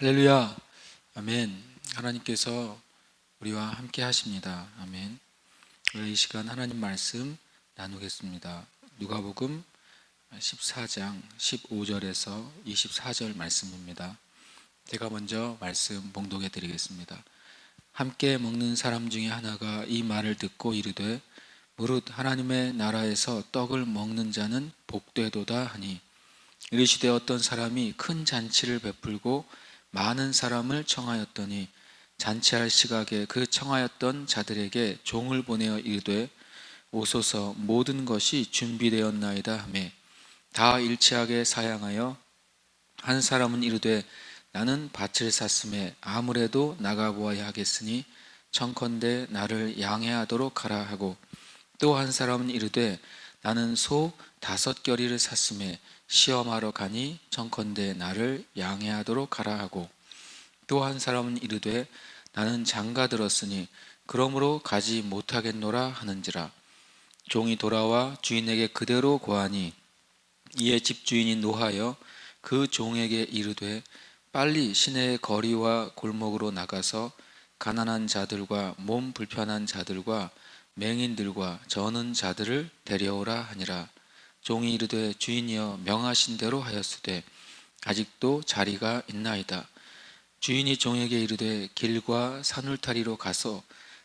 할렐루야. 아멘. 하나님께서 우리와 함께 하십니다. 아멘. 이 시간 하나님 말씀 나누겠습니다. 누가복음 14장 15절에서 24절 말씀입니다. 제가 먼저 말씀 봉독해 드리겠습니다. 함께 먹는 사람 중에 하나가 이 말을 듣고 이르되 무릇 하나님의 나라에서 떡을 먹는 자는 복되도다 하니, 이르시되 어떤 사람이 큰 잔치를 베풀고 많은 사람을 청하였더니 잔치할 시각에 그 청하였던 자들에게 종을 보내어 이르되 오소서, 모든 것이 준비되었나이다 하매 다 일치하게 사양하여 한 사람은 이르되 나는 밭을 샀음에 아무래도 나가보아야 하겠으니 청컨대 나를 양해하도록 하라 하고, 또 한 사람은 이르되 나는 소 5겨리를 샀음에 시험하러 가니 청컨대 나를 양해하도록 하라 하고, 또 한 사람은 이르되 나는 장가 들었으니 그러므로 가지 못하겠노라 하는지라. 종이 돌아와 주인에게 그대로 고하니 이에 집주인이 노하여 그 종에게 이르되 빨리 시내의 거리와 골목으로 나가서 가난한 자들과 몸 불편한 자들과 맹인들과 저는 자들을 데려오라 하니라. 종이 이르되 주인이여 명하신 대로 하였으되 아직도 자리가 있나이다. 주인이 종에게 이르되 길과 산울타리로 가서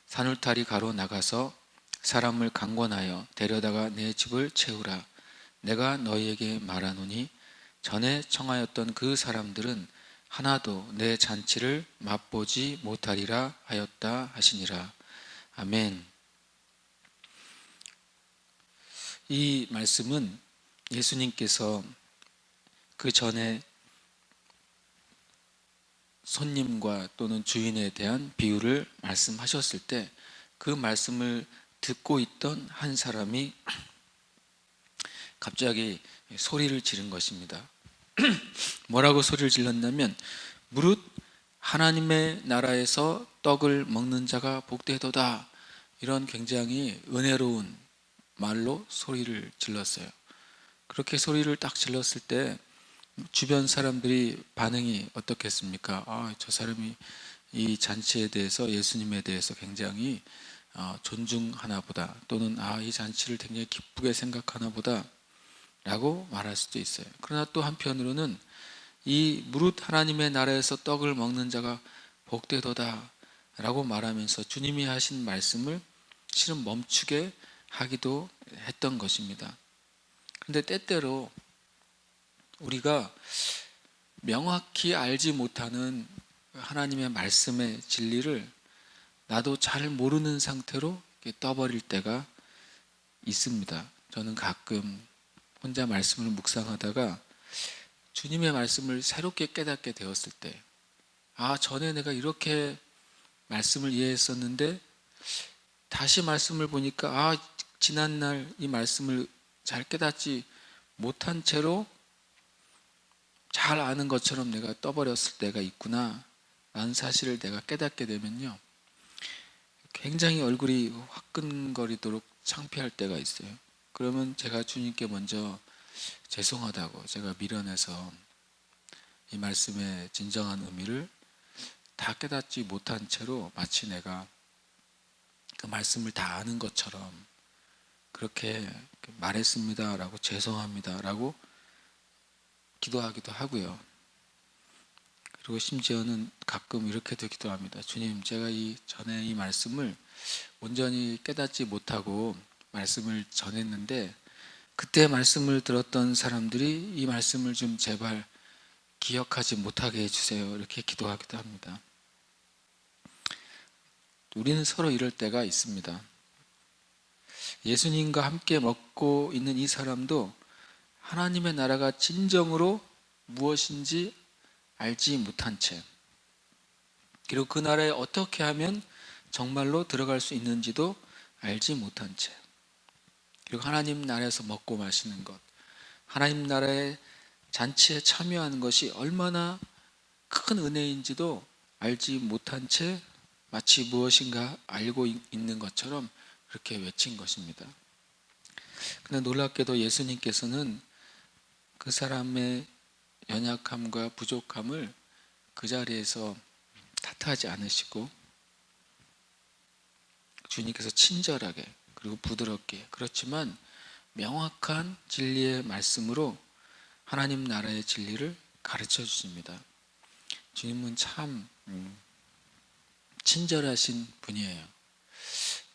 산울타리 가로 나가서 사람을 강권하여 데려다가 내 집을 채우라. 내가 너희에게 말하노니 전에 청하였던 그 사람들은 하나도 내 잔치를 맛보지 못하리라 하였다 하시니라. 아멘. 이 말씀은 예수님께서 그 전에 손님과 또는 주인에 대한 비유를 말씀하셨을 때 그 말씀을 듣고 있던 한 사람이 갑자기 소리를 지른 것입니다. 뭐라고 소리를 질렀냐면 무릇 하나님의 나라에서 떡을 먹는 자가 복되도다, 이런 굉장히 은혜로운 말로 소리를 질렀어요. 그렇게 소리를 딱 질렀을 때 주변 사람들이 반응이 어떻겠습니까? 저 사람이 이 잔치에 대해서, 예수님에 대해서 굉장히 존중하나 보다, 또는 이 잔치를 굉장히 기쁘게 생각하나 보다 라고 말할 수도 있어요. 그러나 또 한편으로는 이 무릇 하나님의 나라에서 떡을 먹는 자가 복되도다 라고 말하면서 주님이 하신 말씀을 실은 멈추게 하기도 했던 것입니다. 그런데 때때로 우리가 명확히 알지 못하는 하나님의 말씀의 진리를 나도 잘 모르는 상태로 떠버릴 때가 있습니다. 저는 가끔 혼자 말씀을 묵상하다가 주님의 말씀을 새롭게 깨닫게 되었을 때, 전에 내가 이렇게 말씀을 이해했었는데 다시 말씀을 보니까 지난날 이 말씀을 잘 깨닫지 못한 채로 잘 아는 것처럼 내가 떠버렸을 때가 있구나 라는 사실을 내가 깨닫게 되면요, 굉장히 얼굴이 화끈거리도록 창피할 때가 있어요. 그러면 제가 주님께 먼저 죄송하다고 제가 미련해서 이 말씀의 진정한 의미를 다 깨닫지 못한 채로 마치 내가 그 말씀을 다 아는 것처럼 그렇게 말했습니다 라고, 죄송합니다 라고 기도하기도 하고요. 그리고 심지어는 가끔 이렇게도 기도합니다. 주님, 제가 전에 이 말씀을 온전히 깨닫지 못하고 말씀을 전했는데 그때 말씀을 들었던 사람들이 이 말씀을 좀 제발 기억하지 못하게 해주세요, 이렇게 기도하기도 합니다. 우리는 서로 이럴 때가 있습니다. 예수님과 함께 먹고 있는 이 사람도 하나님의 나라가 진정으로 무엇인지 알지 못한 채, 그리고 그 나라에 어떻게 하면 정말로 들어갈 수 있는지도 알지 못한 채, 그리고 하나님 나라에서 먹고 마시는 것, 하나님 나라의 잔치에 참여하는 것이 얼마나 큰 은혜인지도 알지 못한 채 마치 무엇인가 알고 있는 것처럼 그렇게 외친 것입니다. 그런데 놀랍게도 예수님께서는 그 사람의 연약함과 부족함을 그 자리에서 탓하지 않으시고 주님께서 친절하게 그리고 부드럽게, 그렇지만 명확한 진리의 말씀으로 하나님 나라의 진리를 가르쳐 주십니다. 주님은 참 친절하신 분이에요.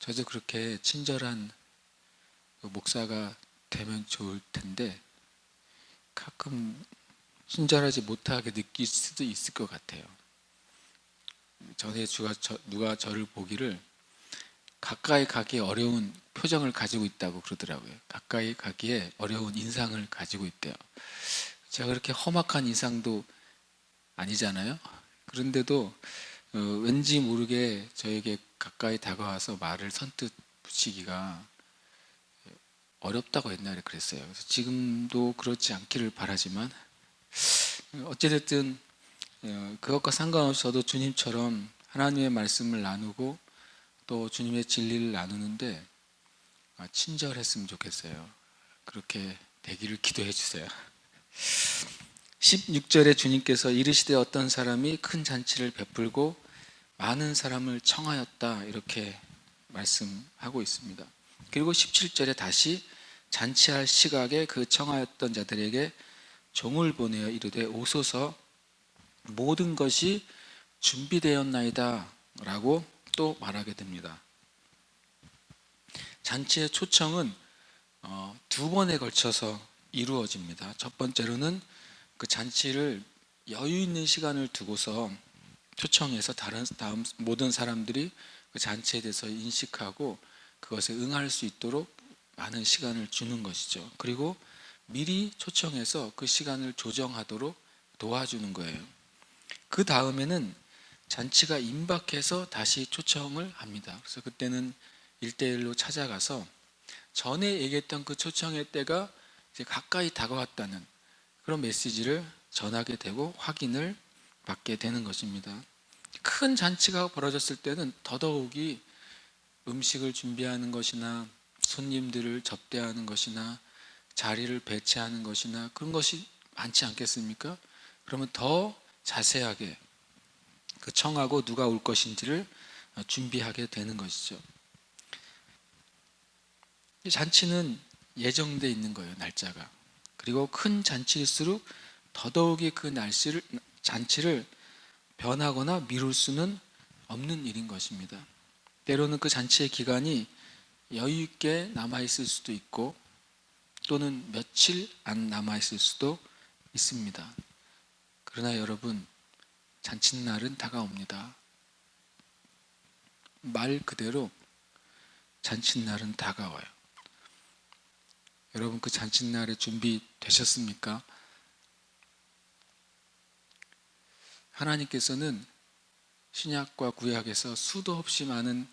저도 그렇게 친절한 목사가 되면 좋을 텐데 가끔 친절하지 못하게 느낄 수도 있을 것 같아요. 전에 누가 저를 보기를 가까이 가기 어려운 표정을 가지고 있다고 그러더라고요. 가까이 가기에 어려운 인상을 가지고 있대요. 제가 그렇게 험악한 인상도 아니잖아요. 그런데도 왠지 모르게 저에게 가까이 다가와서 말을 선뜻 붙이기가 어렵다고 옛날에 그랬어요. 그래서 지금도 그렇지 않기를 바라지만 어찌됐든 그것과 상관없이 저도 주님처럼 하나님의 말씀을 나누고 또 주님의 진리를 나누는데 친절했으면 좋겠어요. 그렇게 되기를 기도해 주세요. 16절에 주님께서 이르시되 어떤 사람이 큰 잔치를 베풀고 많은 사람을 청하였다, 이렇게 말씀하고 있습니다. 그리고 17절에 다시 잔치할 시각에 그 청하였던 자들에게 종을 보내어 이르되 오소서 모든 것이 준비되었나이다 라고 또 말하게 됩니다. 잔치의 초청은 두 번에 걸쳐서 이루어집니다. 첫 번째로는 그 잔치를 여유 있는 시간을 두고서 초청해서 다음 모든 사람들이 그 잔치에 대해서 인식하고 그것에 응할 수 있도록 많은 시간을 주는 것이죠. 그리고 미리 초청해서 그 시간을 조정하도록 도와주는 거예요. 그 다음에는 잔치가 임박해서 다시 초청을 합니다. 그래서 그때는 1대1로 찾아가서 전에 얘기했던 그 초청의 때가 이제 가까이 다가왔다는 그런 메시지를 전하게 되고 확인을 받게 되는 것입니다. 큰 잔치가 벌어졌을 때는 더더욱이 음식을 준비하는 것이나 손님들을 접대하는 것이나 자리를 배치하는 것이나 그런 것이 많지 않겠습니까? 그러면 더 자세하게 그 청하고 누가 올 것인지를 준비하게 되는 것이죠. 잔치는 예정되어 있는 거예요, 날짜가. 그리고 큰 잔치일수록 더더욱이 그 잔치를 변하거나 미룰 수는 없는 일인 것입니다. 때로는 그 잔치의 기간이 여유 있게 남아있을 수도 있고 또는 며칠 안 남아있을 수도 있습니다. 그러나 여러분, 잔칫날은 다가옵니다. 말 그대로 잔칫날은 다가와요. 여러분, 그 잔칫날에 준비되셨습니까? 하나님께서는 신약과 구약에서 수도 없이 많은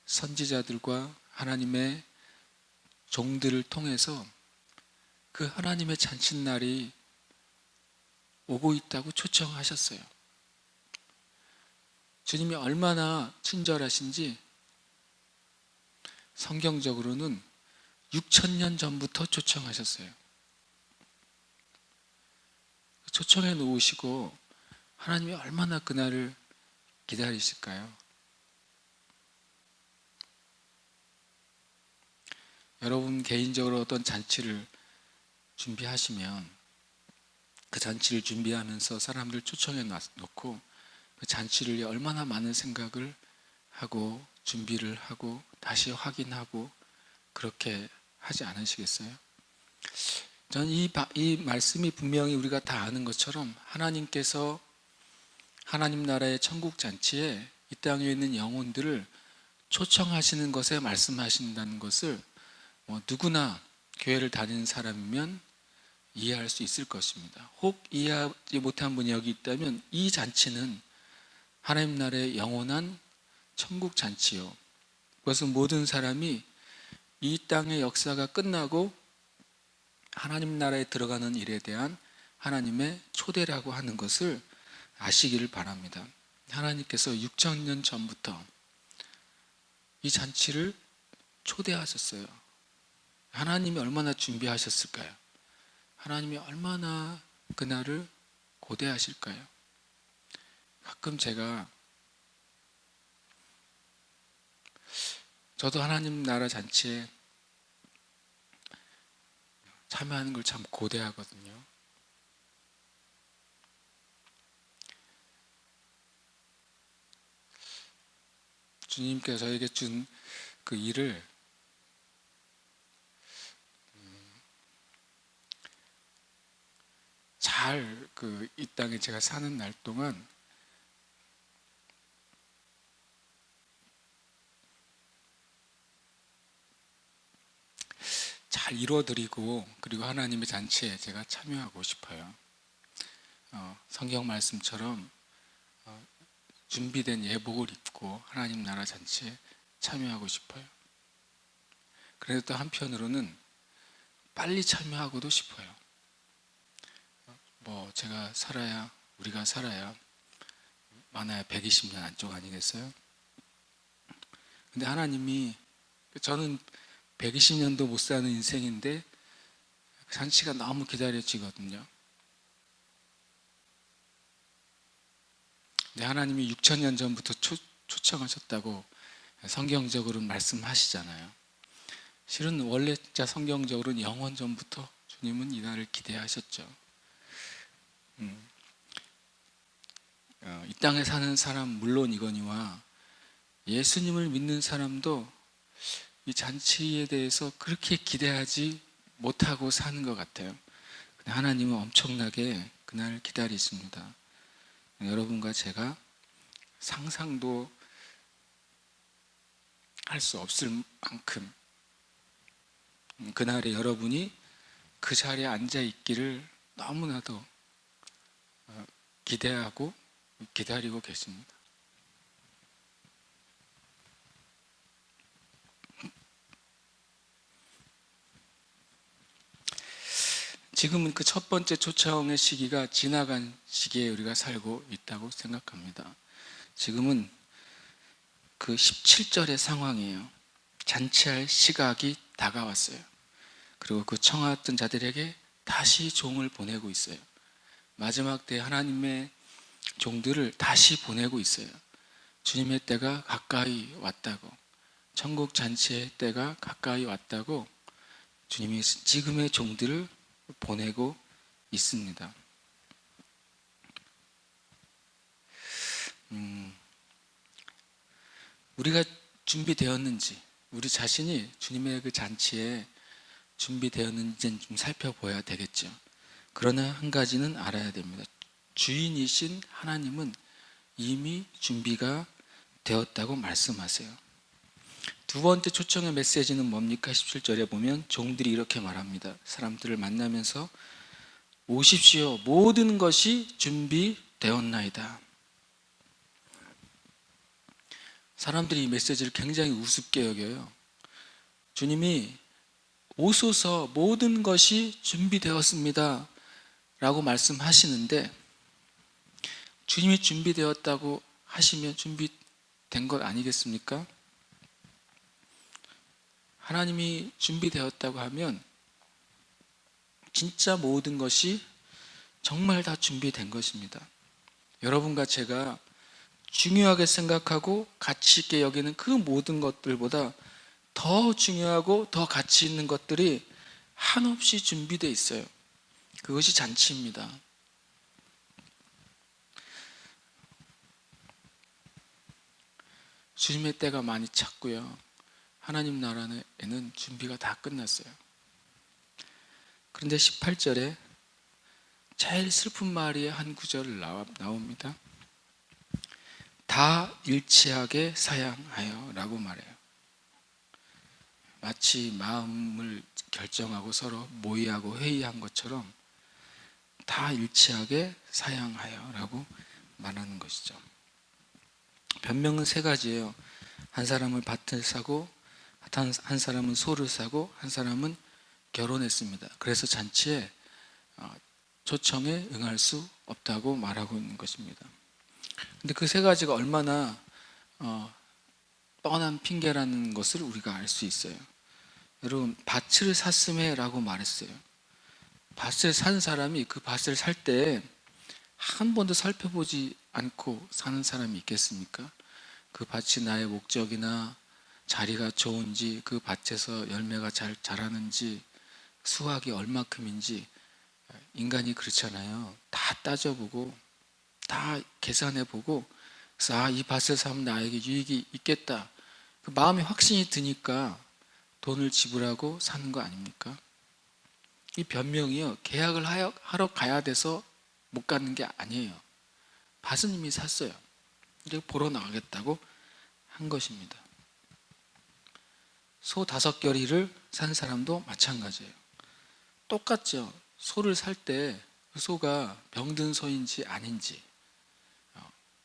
선지자들과 하나님의 종들을 통해서 그 하나님의 잔칫날이 오고 있다고 초청하셨어요. 주님이 얼마나 친절하신지 성경적으로는 6,000년 전부터 초청하셨어요. 초청해 놓으시고 하나님이 얼마나 그날을 기다리실까요? 여러분 개인적으로 어떤 잔치를 준비하시면 그 잔치를 준비하면서 사람들 초청해 놓고 그 잔치를 위해 얼마나 많은 생각을 하고 준비를 하고 다시 확인하고 그렇게 하지 않으시겠어요? 저는 이 말씀이 분명히 우리가 다 아는 것처럼 하나님께서 하나님 나라의 천국 잔치에 이 땅에 있는 영혼들을 초청하시는 것에 말씀하신다는 것을 누구나 교회를 다니는 사람이면 이해할 수 있을 것입니다. 혹 이해하지 못한 분이 여기 있다면 이 잔치는 하나님 나라의 영원한 천국 잔치요, 그것은 모든 사람이 이 땅의 역사가 끝나고 하나님 나라에 들어가는 일에 대한 하나님의 초대라고 하는 것을 아시기를 바랍니다. 하나님께서 6,000년 전부터 이 잔치를 초대하셨어요. 하나님이 얼마나 준비하셨을까요? 하나님이 얼마나 그날을 고대하실까요? 가끔 저도 하나님 나라 잔치에 참여하는 걸 참 고대하거든요. 주님께서 저에게 준 그 일을 잘 이 땅에 제가 사는 날 동안 잘 이루어드리고, 그리고 하나님의 잔치에 제가 참여하고 싶어요. 성경 말씀처럼 준비된 예복을 입고 하나님 나라 잔치에 참여하고 싶어요. 그래도 또 한편으로는 빨리 참여하고도 싶어요. 우리가 살아야 많아야 120년 안쪽 아니겠어요? 근데 하나님이, 저는 120년도 못 사는 인생인데 잔치가 너무 기다려지거든요. 근데 하나님이 6,000년 전부터 초청하셨다고 성경적으로는 말씀하시잖아요. 실은 원래 진짜 성경적으로는 영원 전부터 주님은 이 날을 기대하셨죠. 이 땅에 사는 사람 물론이거니와 예수님을 믿는 사람도 이 잔치에 대해서 그렇게 기대하지 못하고 사는 것 같아요. 근데 하나님은 엄청나게 그날을 기다리십니다. 여러분과 제가 상상도 할 수 없을 만큼 그날에 여러분이 그 자리에 앉아 있기를 너무나도 기대하고 기다리고 계십니다. 지금은 그 첫 번째 초청의 시기가 지나간 시기에 우리가 살고 있다고 생각합니다. 지금은 그 17절의 상황이에요. 잔치할 시각이 다가왔어요. 그리고 그 청하던 자들에게 다시 종을 보내고 있어요. 마지막 때 하나님의 종들을 다시 보내고 있어요. 주님의 때가 가까이 왔다고, 천국 잔치의 때가 가까이 왔다고 주님이 지금의 종들을 보내고 있습니다. 우리가 준비되었는지, 우리 자신이 주님의 그 잔치에 준비되었는지는 좀 살펴봐야 되겠죠. 그러나 한 가지는 알아야 됩니다. 주인이신 하나님은 이미 준비가 되었다고 말씀하세요. 두 번째 초청의 메시지는 뭡니까? 17절에 보면 종들이 이렇게 말합니다. 사람들을 만나면서 오십시오. 모든 것이 준비되었나이다. 사람들이 이 메시지를 굉장히 우습게 여겨요. 주님이 오소서, 모든 것이 준비되었습니다 라고 말씀하시는데, 주님이 준비되었다고 하시면 준비된 것 아니겠습니까? 하나님이 준비되었다고 하면 진짜 모든 것이 정말 다 준비된 것입니다. 여러분과 제가 중요하게 생각하고 가치 있게 여기는 그 모든 것들보다 더 중요하고 더 가치 있는 것들이 한없이 준비되어 있어요. 그것이 잔치입니다. 주님의 때가 많이 찼고요. 하나님 나라에는 준비가 다 끝났어요. 그런데 18절에 제일 슬픈 말이 한 구절 나옵니다. 다 일치하게 사양하여 라고 말해요. 마치 마음을 결정하고 서로 모의하고 회의한 것처럼 다 일치하게 사양하여 라고 말하는 것이죠. 변명은 세 가지예요. 한 사람은 밭을 사고, 한 사람은 소를 사고, 한 사람은 결혼했습니다. 그래서 잔치에 초청에 응할 수 없다고 말하고 있는 것입니다. 근데 그 세 가지가 얼마나 뻔한 핑계라는 것을 우리가 알 수 있어요. 여러분, 밭을 샀음에 라고 말했어요. 밭을 산 사람이 그 밭을 살 때 한 번도 살펴보지 않고 사는 사람이 있겠습니까? 그 밭이 나의 목적이나 자리가 좋은지, 그 밭에서 열매가 잘 자라는지, 수확이 얼마큼인지, 인간이 그렇잖아요. 다 따져보고 다 계산해보고, 그래서 이 밭을 사면 나에게 유익이 있겠다, 그 마음의 확신이 드니까 돈을 지불하고 사는 거 아닙니까? 이 변명이요, 계약을 하러 가야 돼서 못 가는 게 아니에요. 밭은 이미 샀어요. 이제 보러 나가겠다고 한 것입니다. 소 5결의를 산 사람도 마찬가지예요. 똑같죠. 소를 살 때 그 소가 병든 소인지 아닌지,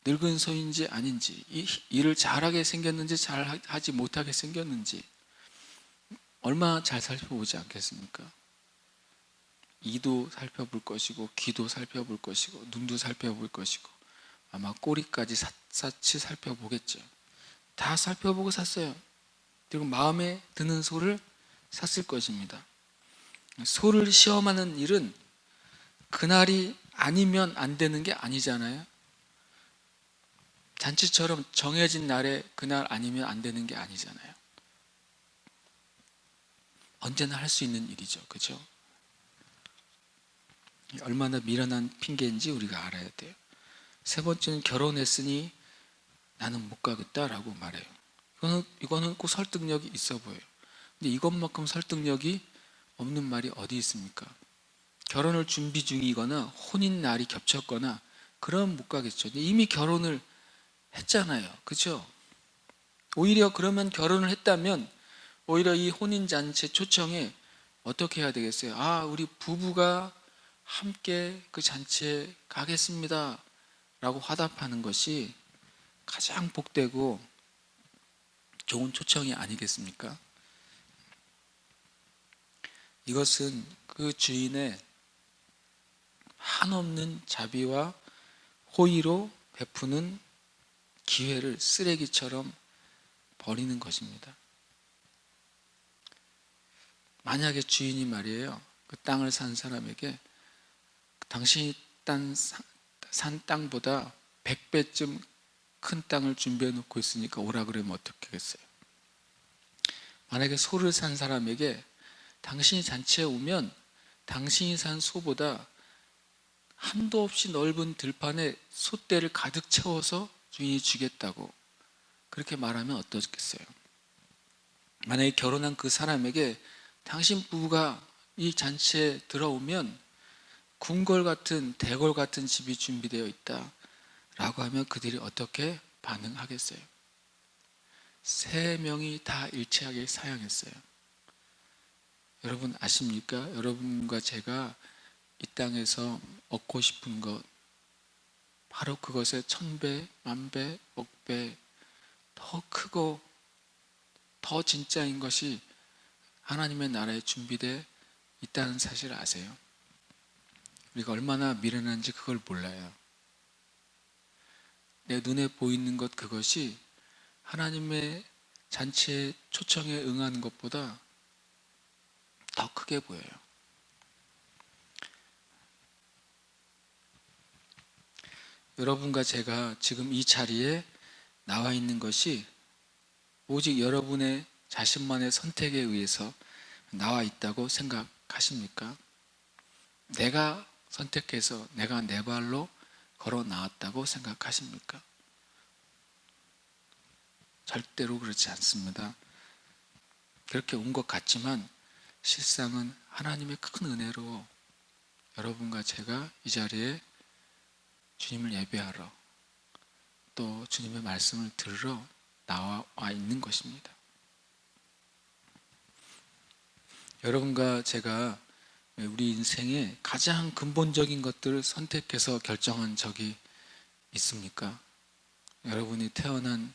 늙은 소인지 아닌지, 일을 잘하게 생겼는지 잘하지 못하게 생겼는지 얼마나 잘 살펴보지 않겠습니까? 이도 살펴볼 것이고, 귀도 살펴볼 것이고, 눈도 살펴볼 것이고, 아마 꼬리까지 샅샅이 살펴보겠죠. 다 살펴보고 샀어요. 그리고 마음에 드는 소를 샀을 것입니다. 소를 시험하는 일은 그날이 아니면 안 되는 게 아니잖아요. 잔치처럼 정해진 날에 그날 아니면 안 되는 게 아니잖아요. 언제나 할 수 있는 일이죠. 그죠? 얼마나 미련한 핑계인지 우리가 알아야 돼요. 세 번째는 결혼했으니 나는 못 가겠다라고 말해요. 이거는 꼭 설득력이 있어 보여요. 근데 이것만큼 설득력이 없는 말이 어디 있습니까? 결혼을 준비 중이거나 혼인 날이 겹쳤거나 그러면 못 가겠죠. 이미 결혼을 했잖아요. 그렇죠? 오히려 그러면 결혼을 했다면 오히려 이 혼인잔치 초청에 어떻게 해야 되겠어요? 우리 부부가 함께 그 잔치에 가겠습니다 라고 화답하는 것이 가장 복되고 좋은 초청이 아니겠습니까? 이것은 그 주인의 한없는 자비와 호의로 베푸는 기회를 쓰레기처럼 버리는 것입니다. 만약에 주인이 말이에요, 그 땅을 산 사람에게 당신이 산 땅보다 100배쯤 큰 땅을 준비해 놓고 있으니까 오라 그러면 어떻게 하겠어요? 만약에 소를 산 사람에게 당신이 잔치에 오면 당신이 산 소보다 한도 없이 넓은 들판에 솥대를 가득 채워서 주인이 주겠다고 그렇게 말하면 어떻겠어요? 만약에 결혼한 그 사람에게 당신 부부가 이 잔치에 들어오면 궁궐 같은 대궐 같은 집이 준비되어 있다 라고 하면 그들이 어떻게 반응하겠어요? 3명이 다 일치하게 사양했어요. 여러분 아십니까? 여러분과 제가 이 땅에서 얻고 싶은 것, 바로 그것의 1000배, 10,000배, 억배 더 크고 더 진짜인 것이 하나님의 나라에 준비되어 있다는 사실을 아세요? 우리가 얼마나 미련한지 그걸 몰라요. 내 눈에 보이는 것, 그것이 하나님의 잔치의 초청에 응하는 것보다 더 크게 보여요. 여러분과 제가 지금 이 자리에 나와 있는 것이 오직 여러분의 자신만의 선택에 의해서 나와 있다고 생각하십니까? 내가 선택해서 내가 내 발로 걸어 나왔다고 생각하십니까? 절대로 그렇지 않습니다. 그렇게 온 것 같지만 실상은 하나님의 큰 은혜로 여러분과 제가 이 자리에 주님을 예배하러, 또 주님의 말씀을 들으러 나와 있는 것입니다. 여러분과 제가 우리 인생의 가장 근본적인 것들을 선택해서 결정한 적이 있습니까? 여러분이 태어난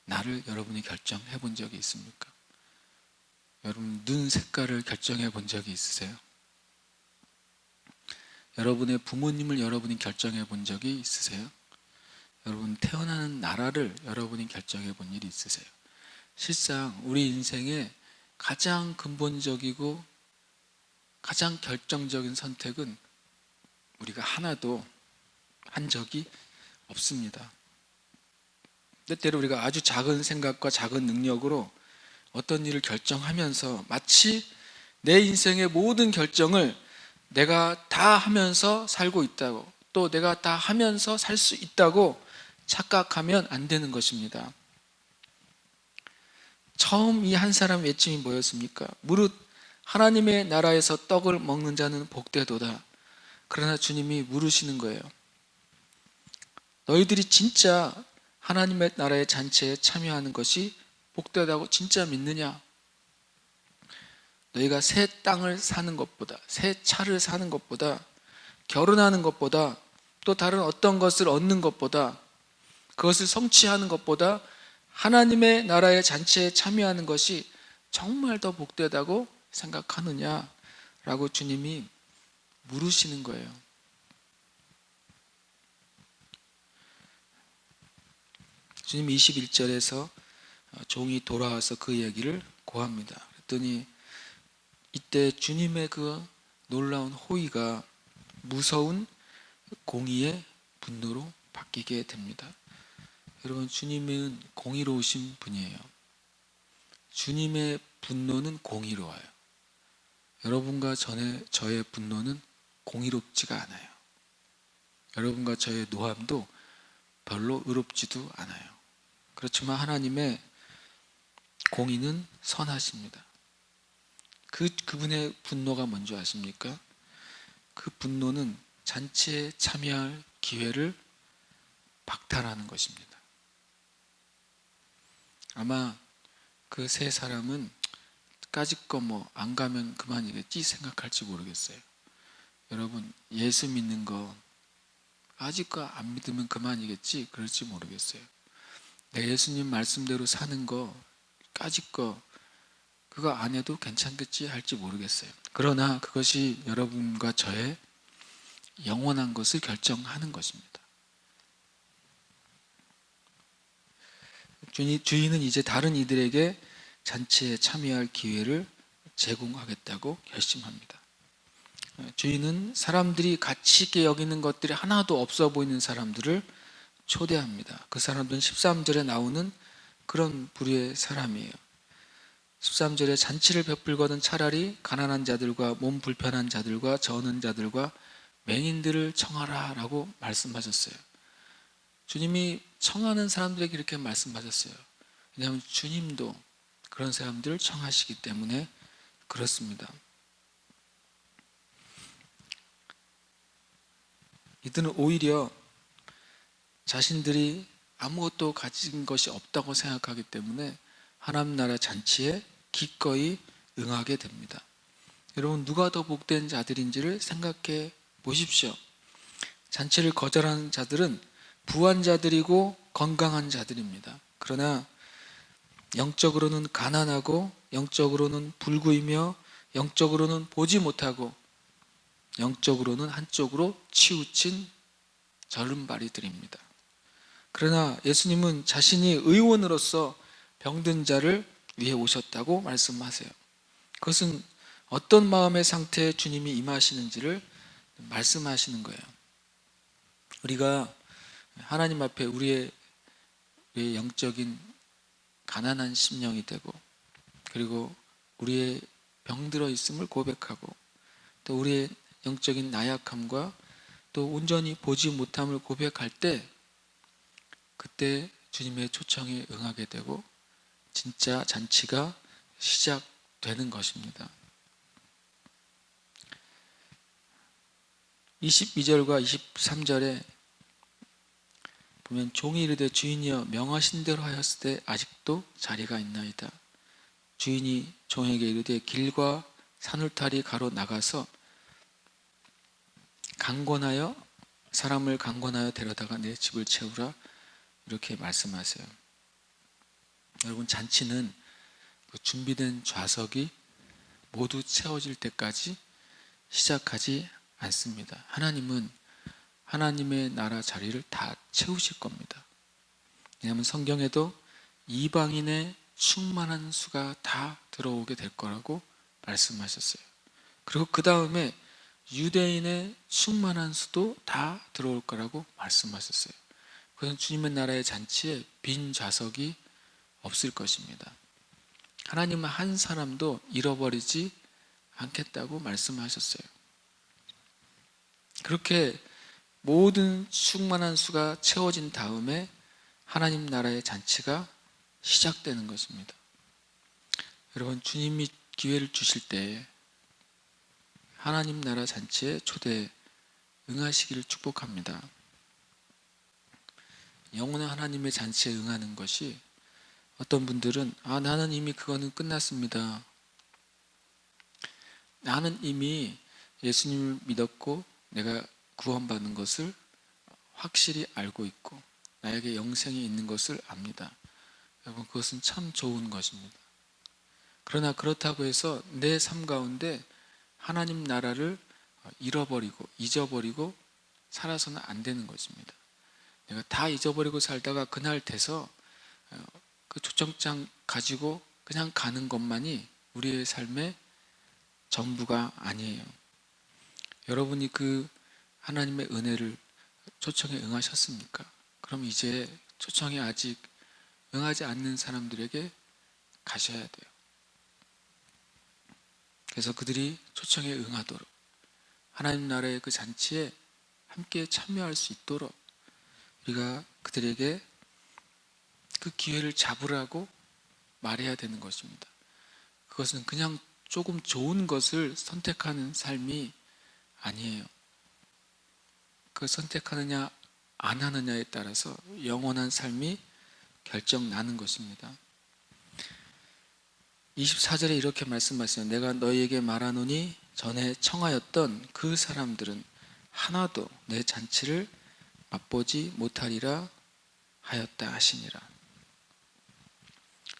날을 여러분이 결정해 본 적이 있습니까? 여러분 눈 색깔을 결정해 본 적이 있으세요? 여러분의 부모님을 여러분이 결정해 본 적이 있으세요? 여러분 태어나는 나라를 여러분이 결정해 본 일이 있으세요? 실상 우리 인생의 가장 근본적이고 가장 결정적인 선택은 우리가 하나도 한 적이 없습니다. 때때로 우리가 아주 작은 생각과 작은 능력으로 어떤 일을 결정하면서 마치 내 인생의 모든 결정을 내가 다 하면서 살고 있다고, 또 내가 다 하면서 살 수 있다고 착각하면 안 되는 것입니다. 처음 이 한 사람 외침이 뭐였습니까? 무릇 하나님의 나라에서 떡을 먹는 자는 복되도다. 그러나 주님이 물으시는 거예요. 너희들이 진짜 하나님의 나라의 잔치에 참여하는 것이 복되다고 진짜 믿느냐? 너희가 새 땅을 사는 것보다, 새 차를 사는 것보다, 결혼하는 것보다, 또 다른 어떤 것을 얻는 것보다, 그것을 성취하는 것보다 하나님의 나라의 잔치에 참여하는 것이 정말 더 복되다고 생각하느냐라고 주님이 물으시는 거예요. 주님이 21절에서 종이 돌아와서 그 얘기를 고합니다. 그랬더니 이때 주님의 그 놀라운 호의가 무서운 공의의 분노로 바뀌게 됩니다. 여러분, 주님은 공의로우신 분이에요. 주님의 분노는 공의로워요. 여러분과 저의 분노는 공의롭지가 않아요. 여러분과 저의 노함도 별로 의롭지도 않아요. 그렇지만 하나님의 공의는 선하십니다. 그분의 분노가 뭔지 아십니까? 그 분노는 잔치에 참여할 기회를 박탈하는 것입니다. 아마 그 세 사람은 까짓거 안 가면 그만이겠지 생각할지 모르겠어요. 여러분, 예수 믿는 거 아직도 안 믿으면 그만이겠지 그럴지 모르겠어요. 내 예수님 말씀대로 사는 거 까짓거 그거 안 해도 괜찮겠지 할지 모르겠어요. 그러나 그것이 여러분과 저의 영원한 것을 결정하는 것입니다. 주인은 이제 다른 이들에게 잔치에 참여할 기회를 제공하겠다고 결심합니다. 주인은 사람들이 가치 있게 여기는 것들이 하나도 없어 보이는 사람들을 초대합니다. 그 사람들은 13절에 나오는 그런 부류의 사람이에요. 13절에 잔치를 베풀거든 차라리 가난한 자들과 몸 불편한 자들과 저는 자들과 맹인들을 청하라 라고 말씀하셨어요. 주님이 청하는 사람들에게 이렇게 말씀하셨어요. 왜냐하면 주님도 그런 사람들을 청하시기 때문에 그렇습니다. 이들은 오히려 자신들이 아무것도 가진 것이 없다고 생각하기 때문에 하나님 나라 잔치에 기꺼이 응하게 됩니다. 여러분, 누가 더 복된 자들인지를 생각해 보십시오. 잔치를 거절하는 자들은 부한 자들이고 건강한 자들입니다. 그러나 영적으로는 가난하고 영적으로는 불구이며 영적으로는 보지 못하고 영적으로는 한쪽으로 치우친 절름발이들입니다. 그러나 예수님은 자신이 의원으로서 병든 자를 위해 오셨다고 말씀하세요. 그것은 어떤 마음의 상태에 주님이 임하시는지를 말씀하시는 거예요. 우리가 하나님 앞에 우리의 영적인 가난한 심령이 되고, 그리고 우리의 병들어 있음을 고백하고, 또 우리의 영적인 나약함과 또 온전히 보지 못함을 고백할 때, 그때 주님의 초청에 응하게 되고 진짜 잔치가 시작되는 것입니다. 22절과 23절에 보면 종이 이르되 주인이여 명하신 대로 하였을 때 아직도 자리가 있나이다. 주인이 종에게 이르되 길과 산울타리 가로 나가서 사람을 강권하여 데려다가 내 집을 채우라, 이렇게 말씀하세요. 여러분, 잔치는 준비된 좌석이 모두 채워질 때까지 시작하지 않습니다. 하나님은 하나님의 나라 자리를 다 채우실 겁니다. 왜냐하면 성경에도 이방인의 충만한 수가 다 들어오게 될 거라고 말씀하셨어요. 그리고 그 다음에 유대인의 충만한 수도 다 들어올 거라고 말씀하셨어요. 그것은 주님의 나라의 잔치에 빈 좌석이 없을 것입니다. 하나님은 한 사람도 잃어버리지 않겠다고 말씀하셨어요. 그렇게 모든 충만한 수가 채워진 다음에 하나님 나라의 잔치가 시작되는 것입니다. 여러분, 주님이 기회를 주실 때 하나님 나라 잔치에 초대에 응하시기를 축복합니다. 영원한 하나님의 잔치에 응하는 것이, 어떤 분들은 나는 이미 그거는 끝났습니다. 나는 이미 예수님을 믿었고 내가 구원받는 것을 확실히 알고 있고 나에게 영생이 있는 것을 압니다. 여러분, 그것은 참 좋은 것입니다. 그러나 그렇다고 해서 내 삶 가운데 하나님 나라를 잃어버리고 잊어버리고 살아서는 안 되는 것입니다. 내가 다 잊어버리고 살다가 그날 돼서 그 초청장 가지고 그냥 가는 것만이 우리의 삶의 전부가 아니에요. 여러분이 그 하나님의 은혜를 초청에 응하셨습니까? 그럼 이제 초청에 아직 응하지 않는 사람들에게 가셔야 돼요. 그래서 그들이 초청에 응하도록, 하나님 나라의 그 잔치에 함께 참여할 수 있도록 우리가 그들에게 그 기회를 잡으라고 말해야 되는 것입니다. 그것은 그냥 조금 좋은 것을 선택하는 삶이 아니에요. 그 선택하느냐 안 하느냐에 따라서 영원한 삶이 결정나는 것입니다. 24절에 이렇게 말씀하세요. 내가 너희에게 말하노니 전에 청하였던 그 사람들은 하나도 내 잔치를 맛보지 못하리라 하였다 하시니라.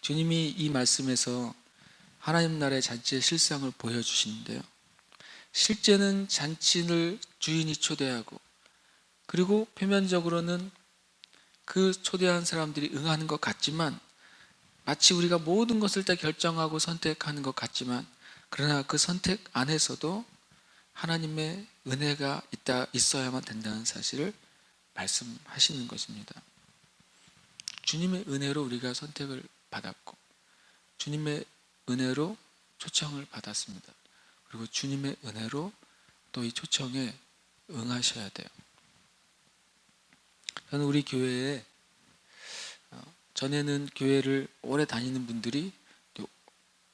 주님이 이 말씀에서 하나님 나라의 잔치의 실상을 보여주시는데요, 실제는 잔치를 주인이 초대하고, 그리고 표면적으로는 그 초대한 사람들이 응하는 것 같지만, 마치 우리가 모든 것을 다 결정하고 선택하는 것 같지만, 그러나 그 선택 안에서도 하나님의 은혜가 있어야만 된다는 사실을 말씀하시는 것입니다. 주님의 은혜로 우리가 선택을 받았고, 주님의 은혜로 초청을 받았습니다. 그리고 주님의 은혜로 또 이 초청에 응하셔야 돼요. 저는 우리 교회에, 전에는 교회를 오래 다니는 분들이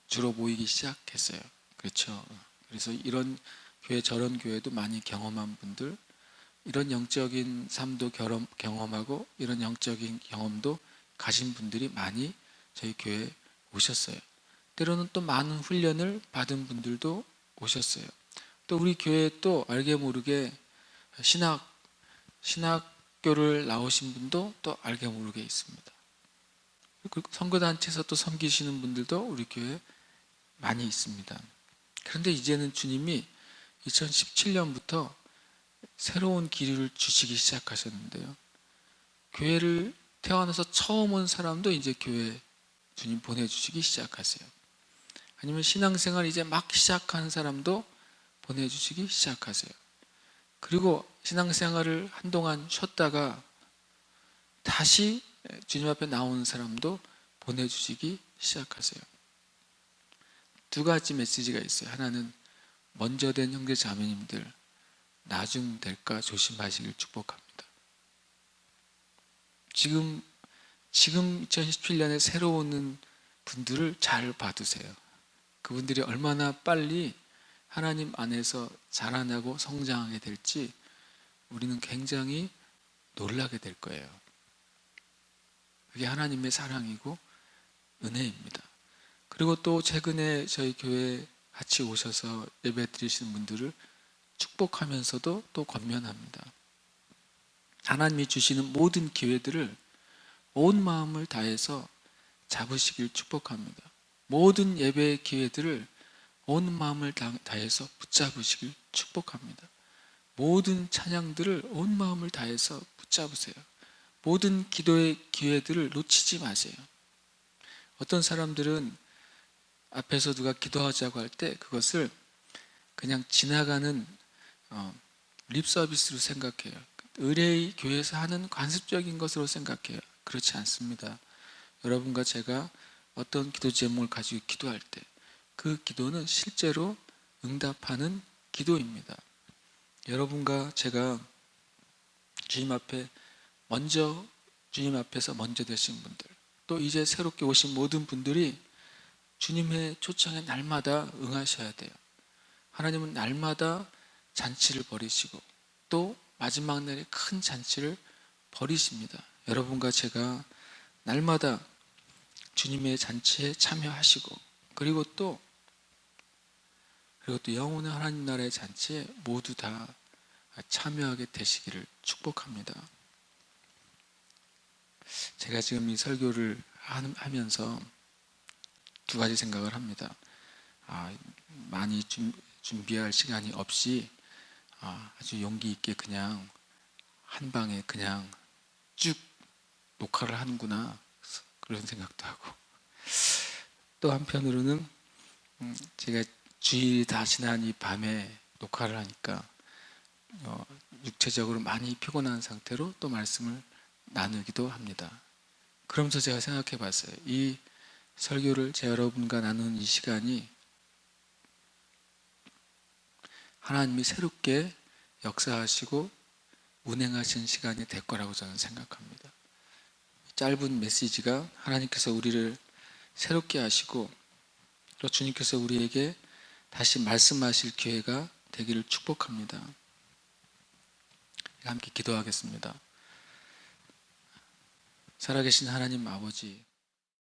주로 모이기 시작했어요. 그렇죠. 그래서 이런 교회 저런 교회도 많이 경험한 분들, 이런 영적인 삶도 경험하고 이런 영적인 경험도 가진 분들이 많이 저희 교회에 오셨어요. 때로는 또 많은 훈련을 받은 분들도 오셨어요. 또 우리 교회에 또 알게 모르게 신학교를 나오신 분도 또 알게 모르게 있습니다. 선교단체에서 또 섬기시는 분들도 우리 교회에 많이 있습니다. 그런데 이제는 주님이 2017년부터 새로운 기류를 주시기 시작하셨는데요, 교회를 태어나서 처음 온 사람도 이제 교회 주님 보내주시기 시작하세요. 아니면 신앙생활 이제 막 시작한 사람도 보내주시기 시작하세요. 그리고 신앙생활을 한동안 쉬었다가 다시 주님 앞에 나오는 사람도 보내주시기 시작하세요. 두 가지 메시지가 있어요. 하나는 먼저 된 형제 자매님들, 나중 될까 조심하시길 축복합니다. 지금 2017년에 새로 오는 분들을 잘 봐두세요. 그분들이 얼마나 빨리 하나님 안에서 자라나고 성장하게 될지 우리는 굉장히 놀라게 될 거예요. 그게 하나님의 사랑이고 은혜입니다. 그리고 또 최근에 저희 교회에 같이 오셔서 예배 드리시는 분들을 축복하면서도 또 권면합니다. 하나님이 주시는 모든 기회들을 온 마음을 다해서 잡으시길 축복합니다. 모든 예배의 기회들을 온 마음을 다해서 붙잡으시길 축복합니다. 모든 찬양들을 온 마음을 다해서 붙잡으세요. 모든 기도의 기회들을 놓치지 마세요. 어떤 사람들은 앞에서 누가 기도하자고 할 때 그것을 그냥 지나가는 립 서비스로 생각해요. 의뢰의 교회에서 하는 관습적인 것으로 생각해요. 그렇지 않습니다. 여러분과 제가 어떤 기도 제목을 가지고 기도할 때 그 기도는 실제로 응답하는 기도입니다. 여러분과 제가 주님 앞에 주님 앞에서 먼저 되신 분들, 또 이제 새롭게 오신 모든 분들이 주님의 초청에 날마다 응하셔야 돼요. 하나님은 날마다 잔치를 벌이시고 또 마지막 날에 큰 잔치를 벌이십니다. 여러분과 제가 날마다 주님의 잔치에 참여하시고 그리고 또 영원한 하나님 나라의 잔치에 모두 다 참여하게 되시기를 축복합니다. 제가 지금 이 설교를 하면서 두 가지 생각을 합니다. 많이 준비할 시간이 없이 아주 용기 있게 그냥 한 방에 그냥 쭉 녹화를 하는구나 그런 생각도 하고, 또 한편으로는 제가 주일이 다 지난 이 밤에 녹화를 하니까 육체적으로 많이 피곤한 상태로 또 말씀을 나누기도 합니다. 그러면서 제가 생각해 봤어요. 이 설교를 여러분과 나누는 이 시간이 하나님이 새롭게 역사하시고 운행하신 시간이 될 거라고 저는 생각합니다. 짧은 메시지가 하나님께서 우리를 새롭게 하시고 또 주님께서 우리에게 다시 말씀하실 기회가 되기를 축복합니다. 함께 기도하겠습니다. 살아계신 하나님 아버지,